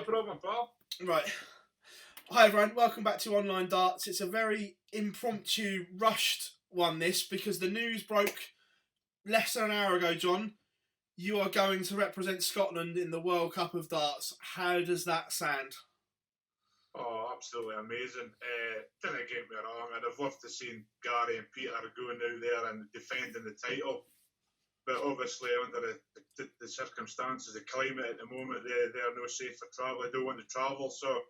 No problem, pal. Right. Hi everyone, welcome back to Online Darts. It's a very impromptu, rushed one this, because the news broke less than an hour ago, John. You are going to represent Scotland in the World Cup of Darts. How does that sound? Oh, absolutely amazing. Didn't get me wrong, I'd have loved to see Gary and Peter going out there and defending the title. But obviously, under the circumstances, the climate at the moment, they're no safe for travel. I don't want to travel, so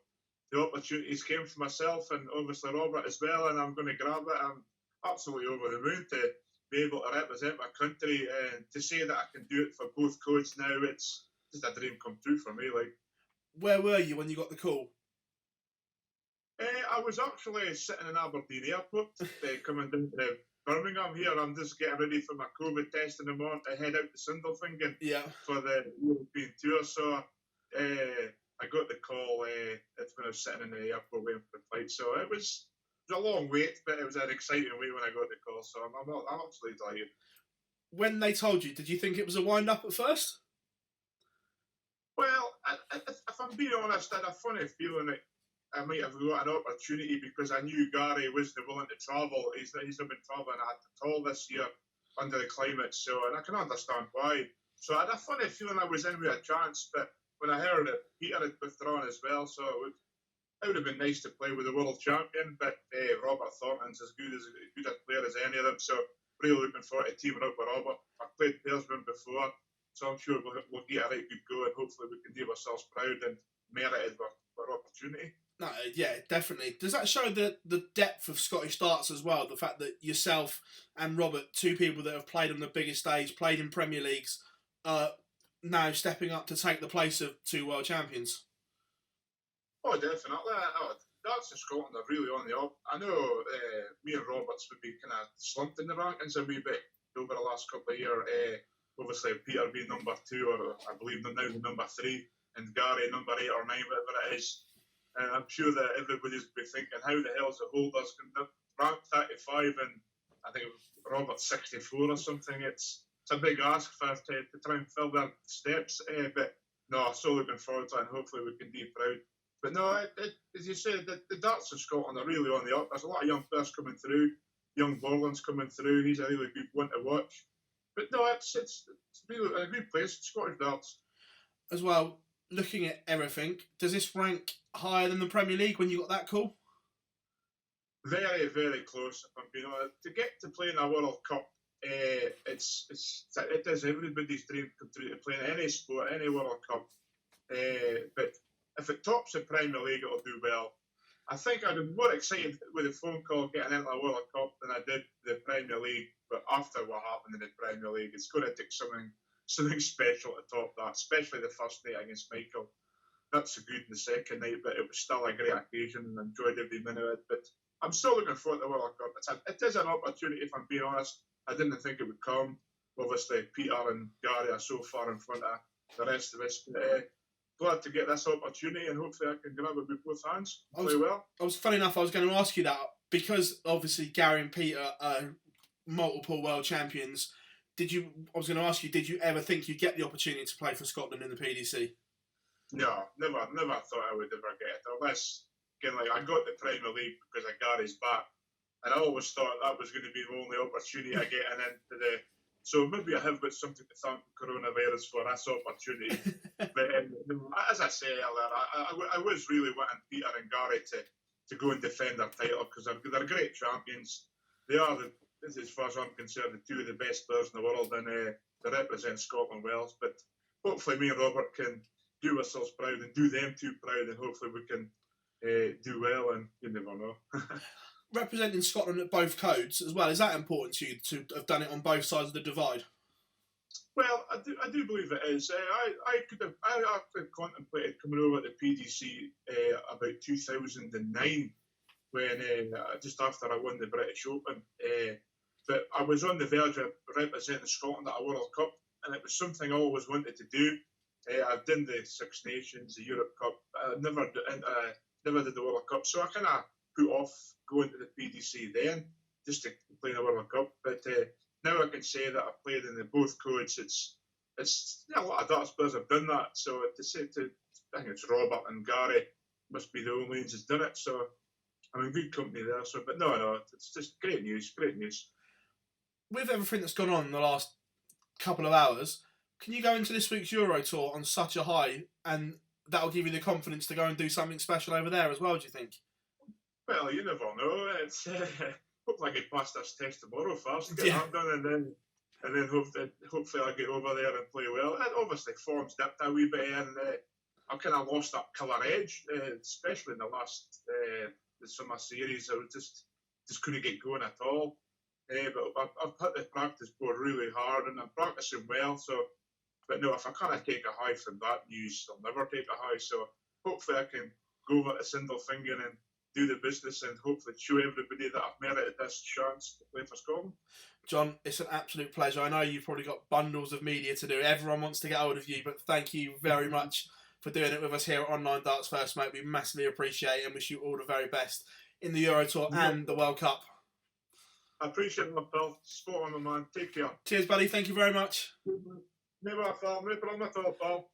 the opportunities came for myself and obviously Robert as well, and I'm going to grab it. I'm absolutely over the moon to be able to represent my country, and to say that I can do it for both codes now, it's just a dream come true for me. Like, Where were you when you got the call? I was actually sitting in Aberdeen Airport, coming down to Birmingham here. I'm just getting ready for my COVID test in the morning to head out to Sindelfingen for the European tour. So I got the call when I was sitting in the airport waiting for the flight. So it was a long wait, but it was an exciting wait when I got the call. So I'm absolutely delighted. When they told you, did you think it was a wind-up at first? Well, if I'm being honest, I had a funny feeling that I might have got an opportunity, because I knew Gary wasn't willing to travel. He's not been travelling at all this year under the climate, and I can understand why. So I had a funny feeling I was in with a chance, but when I heard that Peter had withdrawn as well, so it would have been nice to play with the world champion, but Robert Thornton's as good a player as any of them, so really looking forward to teaming up with Robert. I've played pairs with him before, so I'm sure we'll get a right good go, and hopefully we can do ourselves proud and merited our opportunity. No, yeah, definitely. Does that show the depth of Scottish darts as well? The fact that yourself and Robert, two people that have played on the biggest stage, played in Premier Leagues, now stepping up to take the place of two world champions? Oh, definitely. Darts in Scotland are really on the up. I know me and Robert's would be kind of slumped in the rankings a wee bit over the last couple of years. Obviously, Peter being number 2, or I believe now the number 3, and Gary number 8 or 9, whatever it is. I'm sure that everybody's be thinking, how the hell's the holders rank 35 and I think Robert's 64 or something. It's a big ask to try and fill their steps. But no, so looking forward to it, and hopefully we can be proud. But no, as you said, the darts in Scotland are really on the up. There's a lot of young players coming through. Young Borland's coming through. He's a really good one to watch. But no, it's really a good place, Scottish darts. As well, looking at everything, does this rank higher than the Premier League when you got that call? Very, very close, if I'm being honest. To get to play in a World Cup, it is everybody's dream come true to play in any sport, any World Cup. But if it tops the Premier League, it'll do well. I think I'd be more excited with the phone call getting into the World Cup than I did the Premier League. But after what happened in the Premier League, it's going to take something special to top that, especially the first night against Michael. Not so good in the second night, but it was still a great occasion and enjoyed every minute of it. But I'm still looking forward to the World Cup. It is an opportunity, if I'm being honest. I didn't think it would come. Obviously, Peter and Gary are so far in front of the rest of us. But, glad to get this opportunity, and hopefully I can grab it with both hands. Play well. Funny enough, I was going to ask you that, because obviously Gary and Peter are multiple world champions. Did you ever think you'd get the opportunity to play for Scotland in the PDC? No, never thought I would ever get it. Unless, again, like, I got the Premier League because of Gary's back, and I always thought that was going to be the only opportunity I get into the. So maybe I have got something to thank coronavirus for this opportunity. But as I say earlier, I was really wanting Peter and Gary to go and defend their title, because they're great champions. They are, as far as I'm concerned, the two of the best players in the world, and they represent Scotland well. But hopefully me and Robert can do ourselves proud and do them too proud, and hopefully we can do well, and you never know. Representing Scotland at both codes as well, is that important to you to have done it on both sides of the divide? Well, I do believe it is. I actually contemplated coming over to PDC about 2009, when just after I won the British Open. But I was on the verge of representing Scotland at a World Cup, and it was something I always wanted to do. I've done the Six Nations, the Europe Cup. I never did the World Cup, so I kind of put off going to the PDC then, just to play in the World Cup. But now I can say that I've played in both codes. It's a lot of darts players have done that. So to think it's Robert and Gary must be the only ones that's done it. So I'm in good company there. So, but no, it's just great news, great news. With everything that's gone on in the last couple of hours, can you go into this week's Euro Tour on such a high, and that'll give you the confidence to go and do something special over there as well, do you think? Well, you never know. It's hopefully I get past this test tomorrow first, get that done, and then hopefully I get over there and play well. And obviously form's dipped a wee bit, and I've kind of lost that colour edge, especially in the last the summer series. I was just couldn't get going at all. But I've hit the practice board really hard, and I'm practicing well. So, but no, if I can't take a high from that news, I'll never take a high. So hopefully I can go over to Sindelfingen and do the business, and hopefully show everybody that I've merited this chance to play for Scotland. John, it's an absolute pleasure. I know you've probably got bundles of media to do. Everyone wants to get hold of you, but thank you very much for doing it with us here at Online Darts First, mate. We massively appreciate it and wish you all the very best in the Euro Tour and the World Cup. I appreciate it, my pal. Spot on, my man. Take care. Cheers, buddy. Thank you very much. Never, pal. No problem at all, pal.